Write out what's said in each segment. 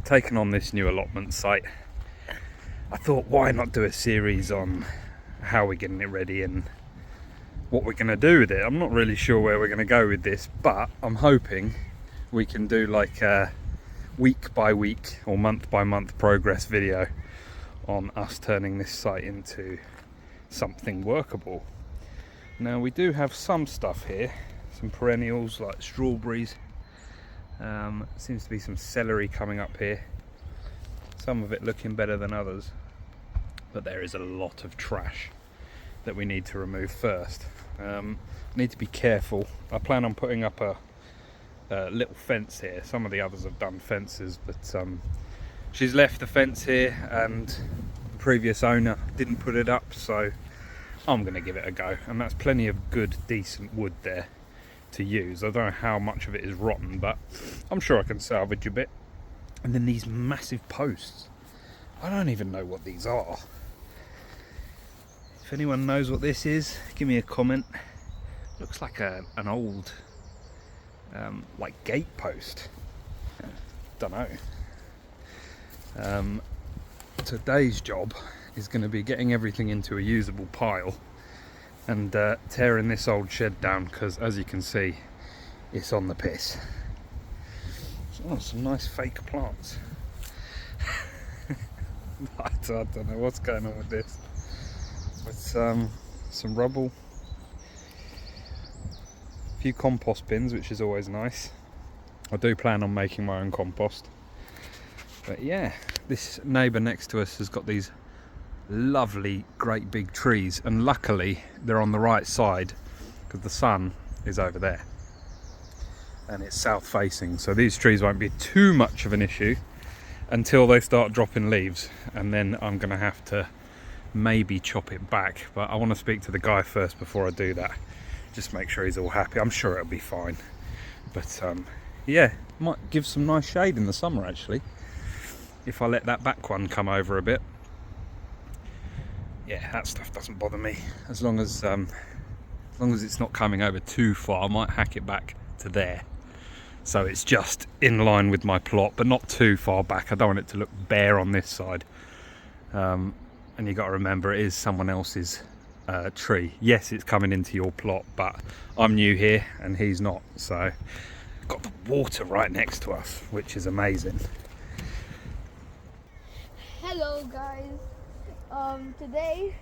taken on this new allotment site, I thought, why not do a series on how we're getting it ready and what we're going to do with it. I'm not really sure where we're going to go with this, but I'm hoping we can do like a week by week or month by month progress video on us turning this site into something workable. Now we do have some stuff here, some perennials like strawberries. Seems to be some celery coming up here, some of it looking better than others, but there is a lot of trash that we need to remove first. Need to be careful. I plan on putting up a little fence here. Some of the others have done fences, but she's left the fence here and the previous owner didn't put it up, so I'm going to give it a go. And that's plenty of good decent wood there to use. I don't know how much of it is rotten, but I'm sure I can salvage a bit. And then these massive posts, I don't even know what these are. If anyone knows what this is, give me a comment. Looks like an old like gate post. Don't know. Today's job is going to be getting everything into a usable pile and tearing this old shed down, because as you can see, it's on the piss. Oh, some nice fake plants. I don't know what's going on with this. But some rubble, a few compost bins, which is always nice. I do plan on making my own compost. But yeah, this neighbour next to us has got these lovely great big trees, and luckily they're on the right side because the sun is over there and it's south facing, so these trees won't be too much of an issue until they start dropping leaves, and then I'm gonna have to maybe chop it back. But I want to speak to the guy first before I do that, just make sure he's all happy. I'm sure it'll be fine, but yeah, might give some nice shade in the summer actually if I let that back one come over a bit. Yeah, that stuff doesn't bother me as long as it's not coming over too far. I might hack it back to there, so it's just in line with my plot, but not too far back. I don't want it to look bare on this side. And you got to remember, it is someone else's tree. Yes, it's coming into your plot, but I'm new here and he's not, so got the water right next to us, which is amazing. Hello guys. Today,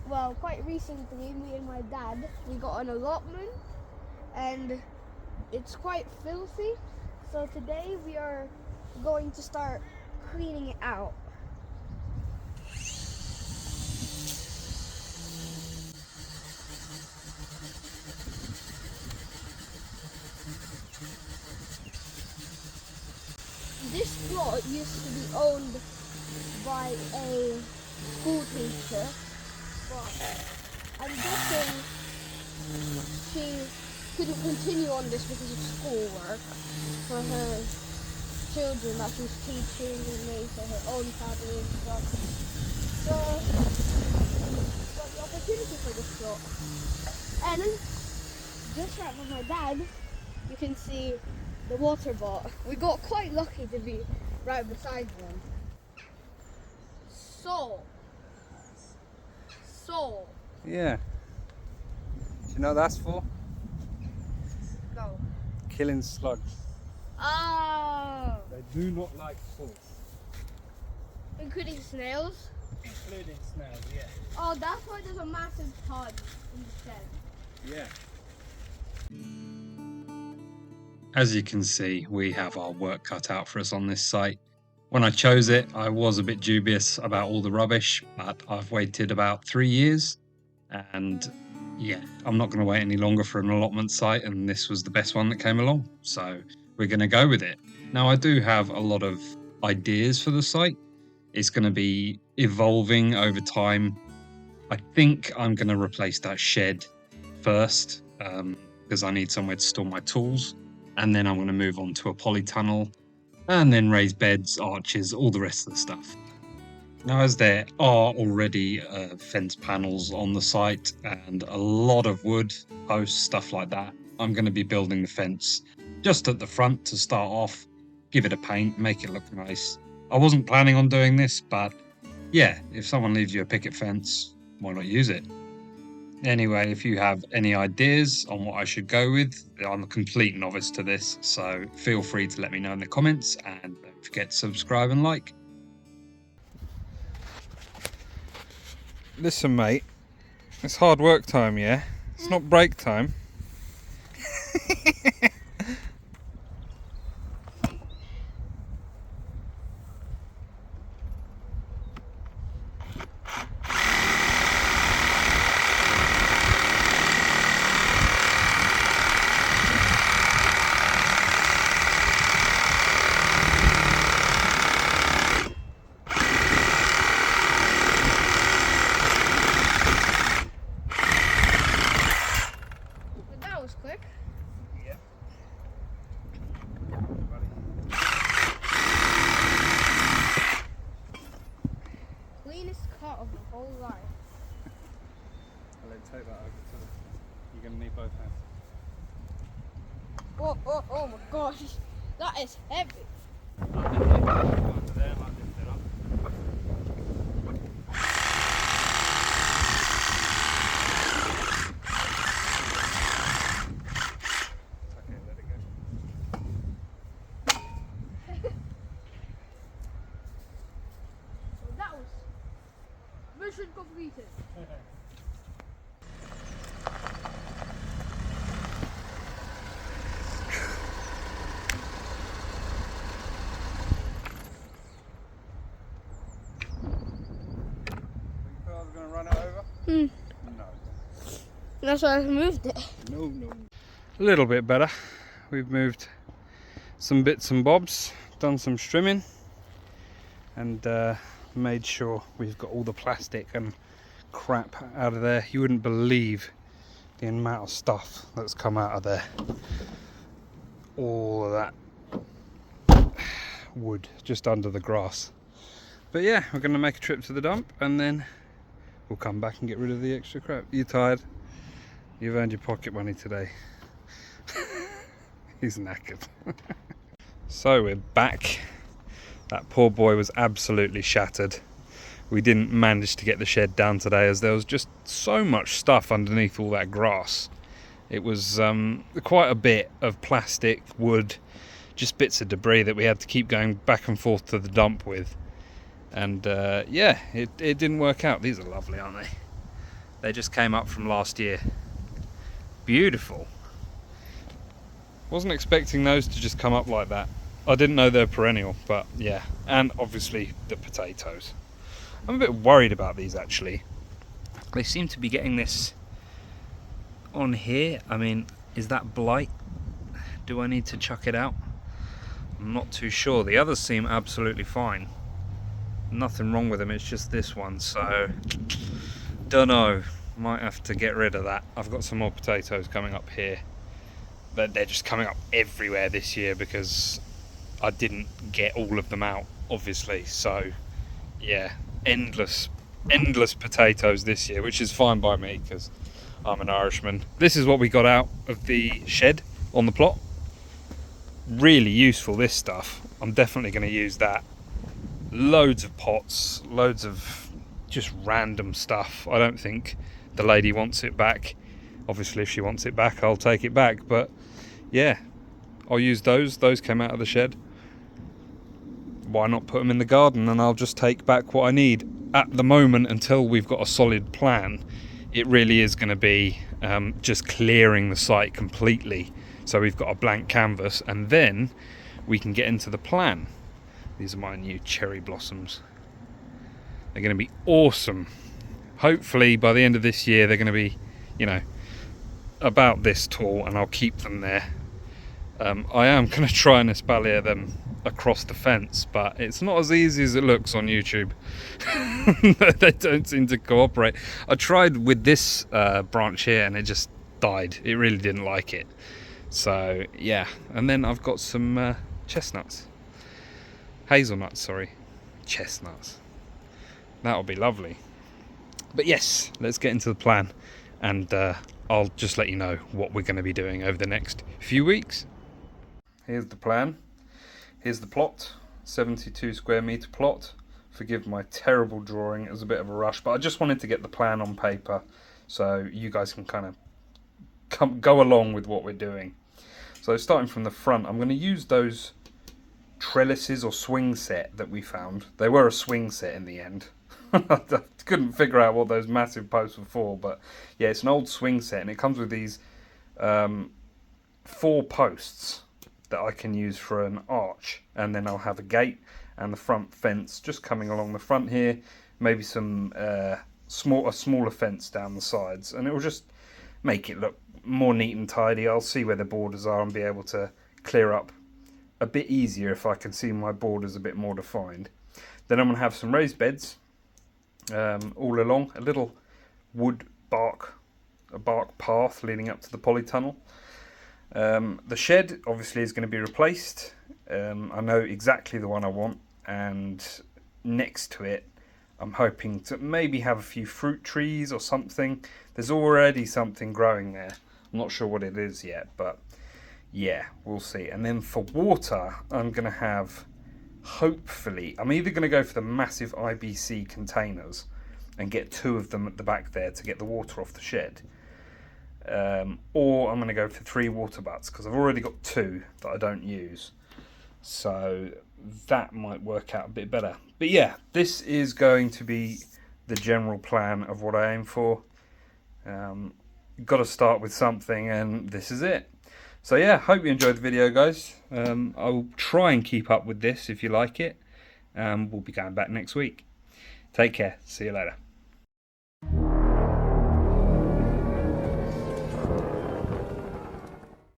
well, quite recently, me and my dad, we got an allotment and it's quite filthy. So today we are going to start cleaning it out. This plot used to be owned by a school teacher, but I'm guessing she couldn't continue on this because of schoolwork for her children that she's teaching and maybe for her own family and stuff. So got the opportunity for this plot. And just right from my dad, you can see the water bot. We got quite lucky to be right beside one. So. Yeah. Do you know what that's for? No. Killing slugs. Oh. They do not like salt. Including snails? Including snails, yeah. Oh, that's why there's a massive pod in the shed. Yeah. As you can see, we have our work cut out for us on this site. When I chose it, I was a bit dubious about all the rubbish, but I've waited about 3 years, and yeah, I'm not going to wait any longer for an allotment site, and this was the best one that came along, so we're going to go with it. Now, I do have a lot of ideas for the site. It's going to be evolving over time. I think I'm going to replace that shed first, because I need somewhere to store my tools, and then I'm going to move on to a polytunnel, and then raise beds, arches, all the rest of the stuff. Now, as there are already fence panels on the site and a lot of wood, posts, stuff like that, I'm going to be building the fence just at the front to start off, give it a paint, make it look nice. I wasn't planning on doing this, but yeah, if someone leaves you a picket fence, why not use it? Anyway, if you have any ideas on what I should go with, I'm a complete novice to this, so feel free to let me know in the comments, and don't forget to subscribe and like. Listen, mate, it's hard work time, yeah? It's not break time. That was quick. Yeah. Cleanest cut of the whole life. I'll then take that over to the... You're going to need both hands. Oh my gosh. That is heavy. That was mission completed. I was going to run it over? No. That's why I moved it. No. A little bit better. We've moved some bits and bobs, done some trimming, and made sure we've got all the plastic and crap out of there. You wouldn't believe the amount of stuff that's come out of there. All of that wood just under the grass. But yeah, we're going to make a trip to the dump and then we'll come back and get rid of the extra crap. You tired? You've earned your pocket money today. He's knackered. So we're back. That poor boy was absolutely shattered. We didn't manage to get the shed down today as there was just so much stuff underneath all that grass. It was quite a bit of plastic, wood, just bits of debris that we had to keep going back and forth to the dump with. And yeah, it didn't work out. These are lovely, aren't they? They just came up from last year. Beautiful. Wasn't expecting those to just come up like that. I didn't know they're perennial, but yeah. And obviously the potatoes. I'm a bit worried about these actually. They seem to be getting this on here. I mean, is that blight? Do I need to chuck it out? I'm not too sure. The others seem absolutely fine. Nothing wrong with them, it's just this one, so don't know. Might have to get rid of that. I've got some more potatoes coming up here. They're just coming up everywhere this year because I didn't get all of them out, obviously. So yeah, endless potatoes this year, which is fine by me because I'm an Irishman. This is what we got out of the shed on the plot. Really useful, this stuff. I'm definitely going to use that. Loads of pots, loads of just random stuff. I don't think the lady wants it back. Obviously if she wants it back, I'll take it back, but yeah, I'll use those came out of the shed. Why not put them in the garden, and I'll just take back what I need. At the moment, until we've got a solid plan, it really is going to be just clearing the site completely, so we've got a blank canvas, and then we can get into the plan. These are my new cherry blossoms. They're going to be awesome. Hopefully by the end of this year they're going to be, you know, about this tall, and I'll keep them there. I am going to try and espalier them across the fence, but it's not as easy as it looks on YouTube. They don't seem to cooperate. I tried with this branch here and it just died. It really didn't like it. So yeah, and then I've got some chestnuts. Hazelnuts, sorry. Chestnuts. That'll be lovely. But yes, let's get into the plan, and I'll just let you know what we're going to be doing over the next few weeks. Here's the plan. here's the plot, 72 square meter plot. Forgive my terrible drawing, it was a bit of a rush, but I just wanted to get the plan on paper so you guys can kind of go along with what we're doing. So starting from the front, I'm going to use those trellises or swing set that we found. They were a swing set in the end. I couldn't figure out what those massive posts were for, but yeah, it's an old swing set and it comes with these 4 posts that I can use for an arch, and then I'll have a gate and the front fence just coming along the front here, maybe some a smaller fence down the sides, and it will just make it look more neat and tidy. I'll see where the borders are and be able to clear up a bit easier if I can see my borders a bit more defined. Then I'm going to have some raised beds all along, a little bark path leading up to the polytunnel. The shed obviously is going to be replaced. I know exactly the one I want, and next to it I'm hoping to maybe have a few fruit trees or something. There's already something growing there. I'm not sure what it is yet, but yeah, we'll see. And then for water, I'm going to have, hopefully, I'm either going to go for the massive IBC containers and get 2 of them at the back there to get the water off the shed. Or I'm going to go for 3 water butts because I've already got 2 that I don't use. So that might work out a bit better. But yeah, this is going to be the general plan of what I aim for. Got to start with something, and this is it. So yeah, hope you enjoyed the video, guys. I'll try and keep up with this if you like it. We'll be going back next week. Take care. See you later.